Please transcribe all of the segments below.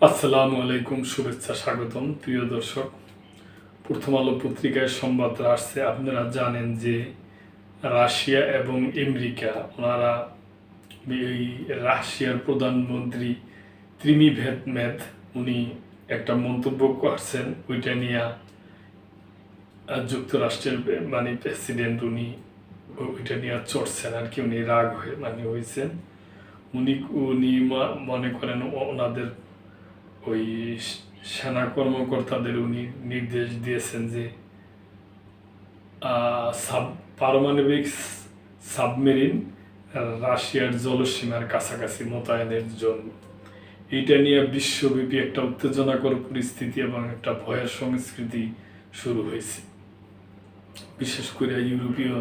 আসসালামু আলাইকুম, শুভেচ্ছা, স্বাগতম প্রিয় দর্শক। প্রথম আলো পত্রিকায় সংবাদ আসছে। আপনারা জানেন যে রাশিয়া এবং আমেরিকা ওনারা এই রাশিয়ার প্রধানমন্ত্রী ত্রিমিভেদমেদ উনি একটা মন্তব্য করছেন, ওইটা নিয়ে যুক্তরাষ্ট্রের প্রেসিডেন্ট উনি ওইটা নিয়ে চড়ছেন আর কি, উনি রাগ হয়ে হয়েছেন। উনি উনি মনে করেন ওনাদের ওই সেনা কর্মকর্তাদের উনি নির্দেশ দিয়েছেন যে পারমাণবিক সাবমেরিন রাশিয়ার জলসীমার কাছাকাছি মোতায়েনের জন্য। এইটা নিয়ে বিশ্বব্যাপী একটা উত্তেজনাকর পরিস্থিতি এবং একটা ভয়ের সংস্কৃতি শুরু হয়েছে, বিশেষ করে ইউরোপীয়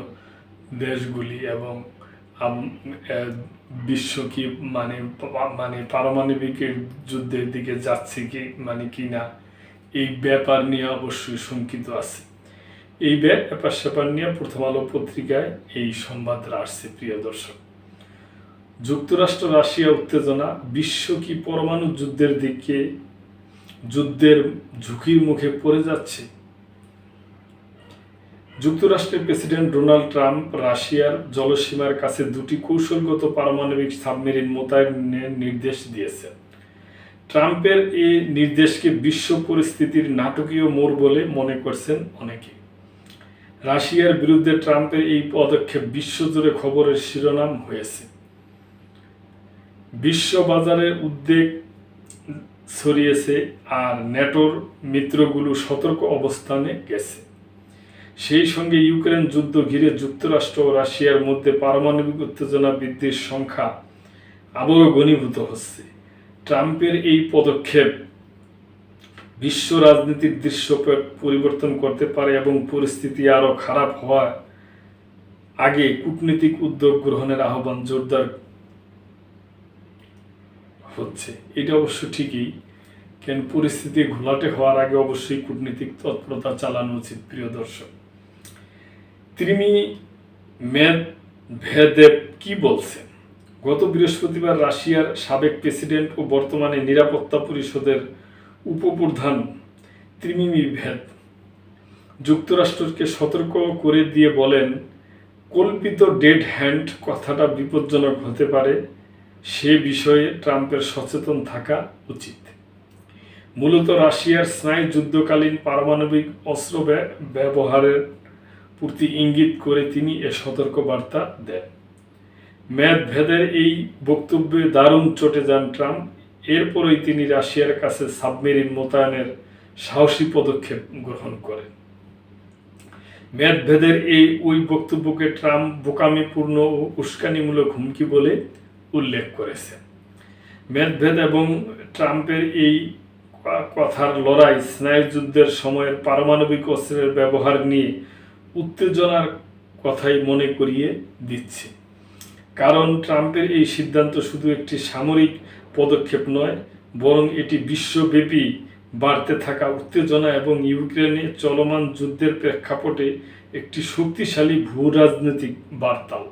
দেশগুলি এবং বিশ্ব কি পারমাণবিক যুদ্ধের দিকে যাচ্ছে কি কিনা এই ব্যাপার নিয়ে অবশ্যই শঙ্কিত আছে। এই ব্যাপার নিয়ে প্রথম আলো পত্রিকায় এই সংবাদ আসছে। প্রিয় দর্শক, যুক্তরাষ্ট্র রাশিয়া উত্তেজনা, বিশ্ব কি পরমাণু যুদ্ধের ঝুঁকির মুখে পড়ে যাচ্ছে। যুক্তরাষ্ট্রের প্রেসিডেন্ট ডোনাল্ড ট্রাম্প রাশিয়ার জলসীমার কাছে দুটি কৌশলগত পারমাণবিক সাবমেরিন মোতায়েনের নির্দেশ দিয়েছেন। ট্রাম্পের এই নির্দেশকে বিশ্ব পরিস্থিতির নাটকীয় মোড় বলে মনে করছেন অনেকে। রাশিয়ার বিরুদ্ধে ট্রাম্পের এই পদক্ষেপ বিশ্বজুড়ে খবরের শিরোনাম হয়েছে। বিশ্ববাজারে উদ্বেগ ছড়িয়েছে আর ন্যাটোর মিত্রগুলো সতর্ক অবস্থানে গেছে। সেই সঙ্গে ইউক্রেন যুদ্ধ ঘিরে যুক্তরাষ্ট্র ও রাশিয়ার মধ্যে পারমাণবিক উত্তেজনা বৃদ্ধির সংখ্যা আবারও ঘনীভূত হচ্ছে। ট্রাম্পের এই পদক্ষেপ বিশ্ব রাজনীতির দৃশ্য পরিবর্তন করতে পারে এবং পরিস্থিতি আরও খারাপ হওয়ার আগে কূটনৈতিক উদ্যোগ গ্রহণের আহ্বান জোরদার হচ্ছে। এটা অবশ্য ঠিকই, কেন পরিস্থিতি ঘোলাটে হওয়ার আগে অবশ্যই কূটনৈতিক তৎপরতা চালানো উচিত। প্রিয় দর্শক, ত্রিমিভেদেব কি বলছেন? গত বৃহস্পতিবার রাশিয়ার সাবেক প্রেসিডেন্ট ও বর্তমানে নিরাপত্তা পরিষদের উপপ্রধান ত্রিমিভেদ যুক্তরাষ্ট্রকে সতর্ক করে দিয়ে বলেন, কল্পিত ডেড হ্যান্ড কথাটা বিপজ্জনক হতে পারে, সে বিষয়ে ট্রাম্পের সচেতন থাকা উচিত। মূলত রাশিয়ার স্নায়ুযুদ্ধকালীন পারমাণবিক অস্ত্র ব্যবহারের প্রতি ইঙ্গিত করে তিনি এ সতর্ক বার্তা দেন। মেদভেদের এই বক্তব্যে দারুণ চটে যান ট্রাম্প। এরপরই তিনি রাশিয়ার কাছে সাবমেরিন মোতায়েনের সাহসী পদক্ষেপ গ্রহণ করেন। মেদভেদের ওই বক্তব্যকে ট্রাম্প বোকামিপূর্ণ ও উস্কানিমূলক হুমকি বলে উল্লেখ করেছেন। মেদভেদ এবং ট্রাম্পের এই কথার লড়াই স্নায়ুযুদ্ধের সময়ের পারমাণবিক অস্ত্রের ব্যবহার নিয়ে উত্তেজনার কথাই মনে করিয়ে দিচ্ছে। কারণ ট্রাম্পের এই সিদ্ধান্ত শুধু একটি সামরিক পদক্ষেপ নয়, বরং এটি বিশ্বব্যাপী বাড়তে থাকা উত্তেজনা এবং ইউক্রেনে চলমান যুদ্ধের প্রেক্ষাপটে একটি শক্তিশালী ভূ রাজনৈতিক বার্তাও।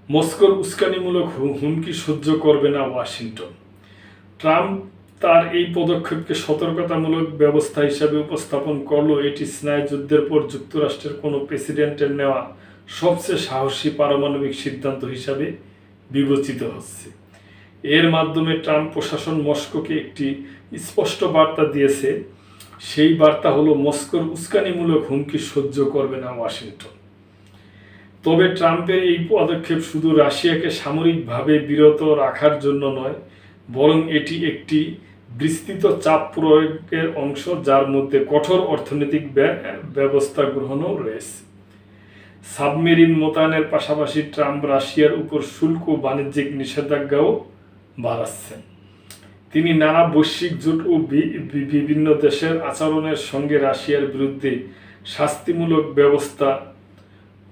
মস্কোর উস্কানিমূলক হুমকি সহ্য করবে না ওয়াশিংটন। ট্রাম্প তার এই পদক্ষেপকে সতর্কতামূলক ব্যবস্থা হিসাবে উপস্থাপন করলো। এটি স্নায়ুযুদ্ধের পর যুক্তরাষ্ট্রের কোনো প্রেসিডেন্টের নেওয়া সবচেয়ে সাহসী পারমাণবিক সিদ্ধান্ত হিসাবে বিবেচিত হচ্ছে। এর মাধ্যমে ট্রাম্প প্রশাসন মস্কোকে একটি স্পষ্ট বার্তা দিয়েছে। সেই বার্তা হলো, মস্কোর উস্কানিমূলক হুমকি সহ্য করবে না ওয়াশিংটন। তবে ট্রাম্পের এই পদক্ষেপ শুধু রাশিয়াকে সামরিকভাবে বিরত রাখার জন্য নয়, বরং এটি একটি বিস্তৃত চাপ প্রয়োগের অংশ, যার মধ্যে কঠোর অর্থনৈতিক ব্যবস্থা গ্রহণও রয়েছে। সাবমেরিন মোতায়েনের পাশাপাশি ট্রাম্প রাশিয়ার উপর শুল্ক ও বাণিজ্যিক নিষেধাজ্ঞাও বাড়াচ্ছেন। তিনি নানা বৈশ্বিক জোট ও বিভিন্ন দেশের আচরণের সঙ্গে রাশিয়ার বিরুদ্ধে শাস্তিমূলক ব্যবস্থা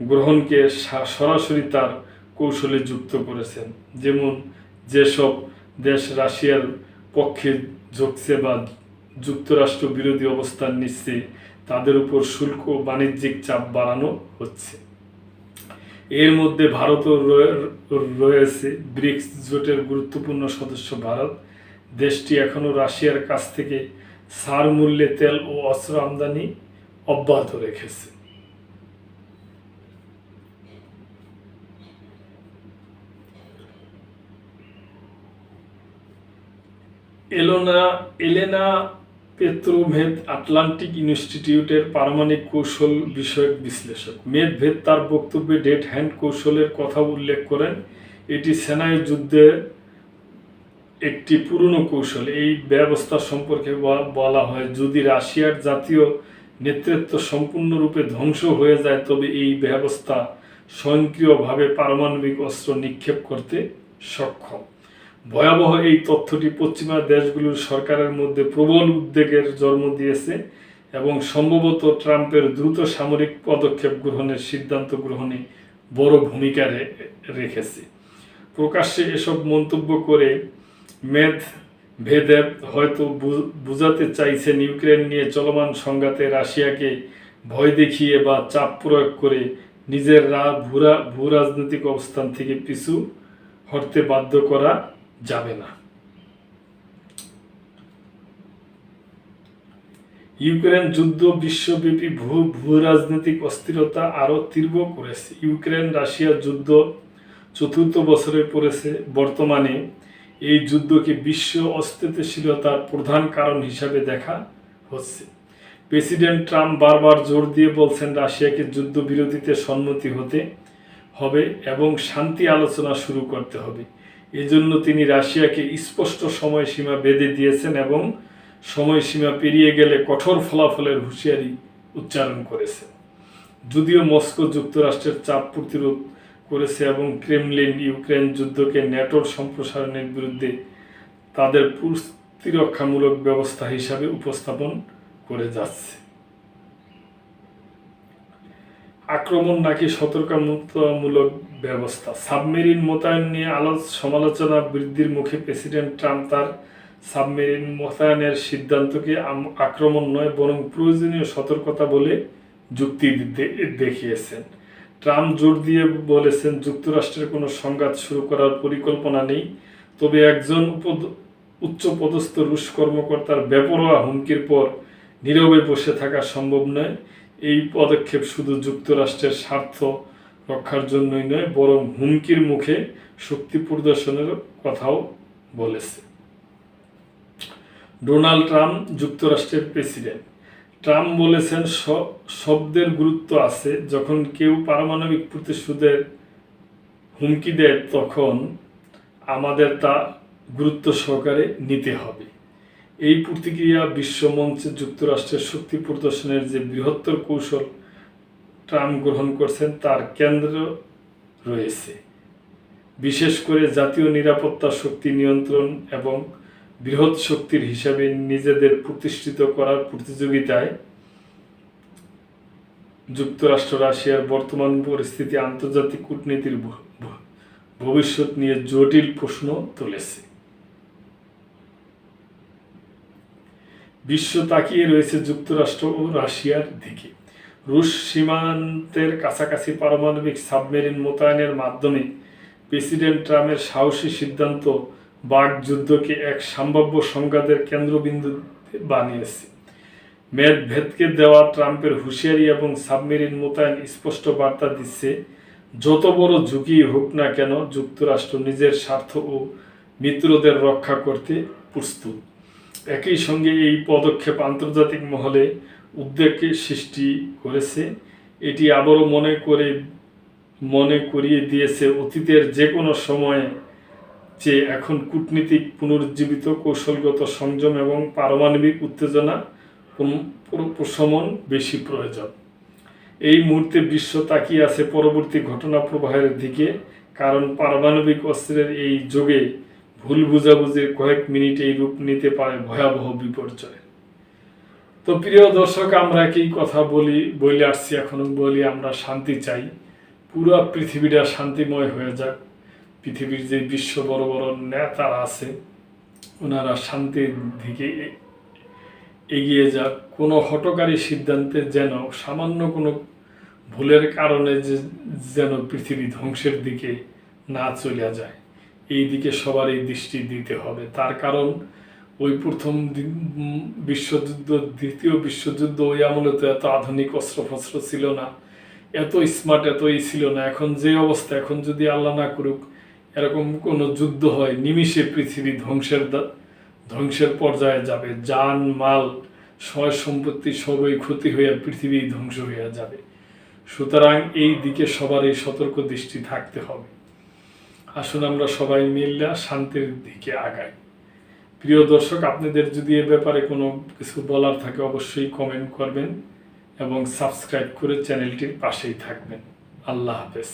গ্রহণকে সরাসরি তার কৌশলে যুক্ত করেছেন। যেমন যেসব দেশ রাশিয়ার পক্ষে ঝুঁকছে বা যুক্তরাষ্ট্র বিরোধী অবস্থান নিচ্ছে, তাদের উপর শুল্ক ও বাণিজ্যিক চাপ বাড়ানো হচ্ছে। এর মধ্যে ভারতও রয়েছে। ব্রিক্স জোটের গুরুত্বপূর্ণ সদস্য ভারত, দেশটি এখনও রাশিয়ার কাছ থেকে ছাড় মূল্যে তেল ও অস্ত্র আমদানি অব্যাহত রেখেছে। এলেনা পেত্রোভেদ আটলান্টিক ইনস্টিটিউটের পারমাণবিক কৌশল বিষয়ক বিশ্লেষক। মেদভেদ তার বক্তব্যে ডেড হ্যান্ড কৌশলের কথা উল্লেখ করেন। এটি সেনাই যুদ্ধের একটি পুরনো কৌশল। এই ব্যবস্থা সম্পর্কে বলা হয়, যদি রাশিয়ার জাতীয় নেতৃত্ব সম্পূর্ণরূপে ধ্বংস হয়ে যায় তবে এই ব্যবস্থা স্বয়ংক্রিয়ভাবে পারমাণবিক অস্ত্র নিক্ষেপ করতে সক্ষম। ভয়াবহ এই তথ্যটি পশ্চিমা দেশগুলোর সরকারের মধ্যে প্রবল উদ্বেগের জন্ম দিয়েছে এবং সম্ভবত ট্রাম্পের দ্রুত সামরিক পদক্ষেপ গ্রহণের সিদ্ধান্ত গ্রহণে বড় ভূমিকা রেখেছে। প্রকাশ্যে এসব মন্তব্য করে মেদভেদেভ হয়তো বোঝাতে চাইছেন ইউক্রেন নিয়ে চলমান সংঘাতে রাশিয়াকে ভয় দেখিয়ে বা চাপ প্রয়োগ করে নিজের ভূ রাজনৈতিক অবস্থান থেকে পিছু হটতে বাধ্য করা যাবে না। ইউক্রেন যুদ্ধ বিশ্বব্যাপী ভূ রাজনৈতিক অস্থিরতা আরও তীব্র করেছে। ইউক্রেন রাশিয়া যুদ্ধ 4th বছরে পড়েছে। বর্তমানে এই যুদ্ধকে বিশ্ব অস্থিতিশীলতার প্রধান কারণ হিসাবে দেখা হচ্ছে। প্রেসিডেন্ট ট্রাম্প বারবার জোর দিয়ে বলছেন রাশিয়াকে যুদ্ধবিরতিতে সম্মতি হতে হবে এবং শান্তি আলোচনা শুরু করতে হবে। এজন্য তিনি রাশিয়াকে স্পষ্ট সময়সীমা বেঁধে দিয়েছেন এবং সময়সীমা পেরিয়ে গেলে কঠোর ফলাফলের হুঁশিয়ারি উচ্চারণ করেছেন। যদিও মস্কো যুক্তরাষ্ট্রের চাপ প্রতিরোধ করেছে এবং ক্রেমলিন ইউক্রেন যুদ্ধকে ন্যাটোর সম্প্রসারণের বিরুদ্ধে তাদের প্রতিরক্ষামূলক ব্যবস্থা হিসাবে উপস্থাপন করে যাচ্ছে। আক্রমণ নাকি সতর্কতামূলক ব্যবস্থা। সাবমেরিন মোতায়েন নিয়ে সমালোচনা বৃদ্ধির মুখে প্রেসিডেন্ট ট্রাম্প তার সাবমেরিন মোতায়েনের সিদ্ধান্তকে আক্রমণ নয় বরং প্রয়োজনীয় সতর্কতা বলে যুক্তি দেখিয়েছেন। ট্রাম্প জোর দিয়ে বলেছেন যুক্তরাষ্ট্রের কোনো সংঘাত শুরু করার পরিকল্পনা নেই, তবে একজন উচ্চপদস্থ রুশ কর্মকর্তার বেপরোয়া হুমকির পর নীরবে বসে থাকা সম্ভব নয়। এই পদক্ষেপ শুধু যুক্তরাষ্ট্রের স্বার্থ রক্ষার জন্যই নয় বরং হুমকির মুখে শক্তি প্রদর্শনের কথাও বলেছে। ডোনাল্ড ট্রাম্প যুক্তরাষ্ট্রের প্রেসিডেন্ট। ট্রাম্প বলেছেন শব্দের গুরুত্ব আছে। যখন কেউ পারমাণবিক প্রতিশোধের হুমকি দেয় তখন আমাদের তা গুরুত্ব সহকারে নিতে হবে। এই প্রতিক্রিয়া বিশ্বমঞ্চে যুক্তরাষ্ট্রের শক্তি প্রদর্শনের যে বৃহত্তর কৌশল ট্রাম্প গ্রহণ করছেন তার কেন্দ্র রয়েছে, বিশেষ করে জাতীয় নিরাপত্তা, শক্তি নিয়ন্ত্রণ এবং বৃহৎ শক্তির হিসাবে নিজেদের প্রতিষ্ঠিত করার প্রতিযোগিতায়। যুক্তরাষ্ট্র রাশিয়ার বর্তমান পরিস্থিতি আন্তর্জাতিক কূটনীতির ভবিষ্যৎ নিয়ে জটিল প্রশ্ন তুলেছে। বিশ্ব তাকিয়ে রয়েছে যুক্তরাষ্ট্র ও রাশিয়ার দিকে। রুশ সীমান্তের কাছাকাছি পারমাণবিক সাবমেরিন মোতায়েনের মাধ্যমে প্রেসিডেন্ট ট্রাম্পের সাহসী সিদ্ধান্ত বাকযুদ্ধকে এক সম্ভাব্য সংঘাতের কেন্দ্রবিন্দু বানিয়েছে। মেদভেদকে দেওয়া ট্রাম্পের হুঁশিয়ারি এবং সাবমেরিন মোতায়েন স্পষ্ট বার্তা দিচ্ছে, যত বড় ঝুঁকি হোক না কেন যুক্তরাষ্ট্র নিজের স্বার্থ ও মিত্রদের রক্ষা করতে প্রস্তুত। একই সঙ্গে এই পদক্ষেপ আন্তর্জাতিক মহলে উদ্বেগের সৃষ্টি করেছে। এটি আবারও মনে করিয়ে দিয়েছে প্রতীতের যে কোনো সময়ে চেয়ে এখন কূটনীতিক পুনরুজ্জীবিত, কৌশলগত সংযম এবং পারমাণবিক উত্তেজনা প্রশমন বেশি প্রয়োজন। এই মুহূর্তে বিশ্ব তাকিয়ে আছে পরবর্তী ঘটনা প্রবাহের দিকে, কারণ পারমাণবিক অস্ত্রের এই যুগে ভুল বুঝাবুঝির কয়েক মিনিটেই রূপ নিতে পারে ভয়াবহ বিপর্যয়। তো প্রিয় দর্শক, আমরা একই কথা বলে আসছি, এখনো বলি আমরা শান্তি চাই, পুরো পৃথিবীটা শান্তিময় হয়ে যাক। পৃথিবীর যে বিশ্ব বড় বড় নেতারা আছে ওনারা শান্তির দিকে এগিয়ে যাক। কোনো হঠকারী সিদ্ধান্তে যেন সামান্য কোনো ভুলের কারণে যেন পৃথিবী ধ্বংসের দিকে না চলে যায়, এই দিকে সবারই দৃষ্টি দিতে হবে। তার কারণ ওই প্রথম বিশ্বযুদ্ধ, দ্বিতীয় বিশ্বযুদ্ধ, ওই আমলে তো এত আধুনিক অস্ত্রশস্ত্র ছিল না, এত স্মার্ট, ছিল না। এখন যে অবস্থা, এখন যদি আল্লাহ না করুক এরকম কোনো যুদ্ধ হয়, নিমিষে পৃথিবী ধ্বংসের পর্যায়ে যাবে। জান মাল, সয় সম্পত্তি সবই ক্ষতি হয়ে পৃথিবী ধ্বংস হয়ে যাবে। সুতরাং এই দিকে সবারই সতর্ক দৃষ্টি থাকতে হবে। আসুন আমরা সবাই মিলে শান্তির দিকে আগাই। প্রিয় দর্শক, আপনাদের যদি এ ব্যাপারে কোনো কিছু বলার থাকে অবশ্যই কমেন্ট করবেন এবং সাবস্ক্রাইব করে চ্যানেলটির পাশেই থাকবেন। আল্লাহ হাফেজ।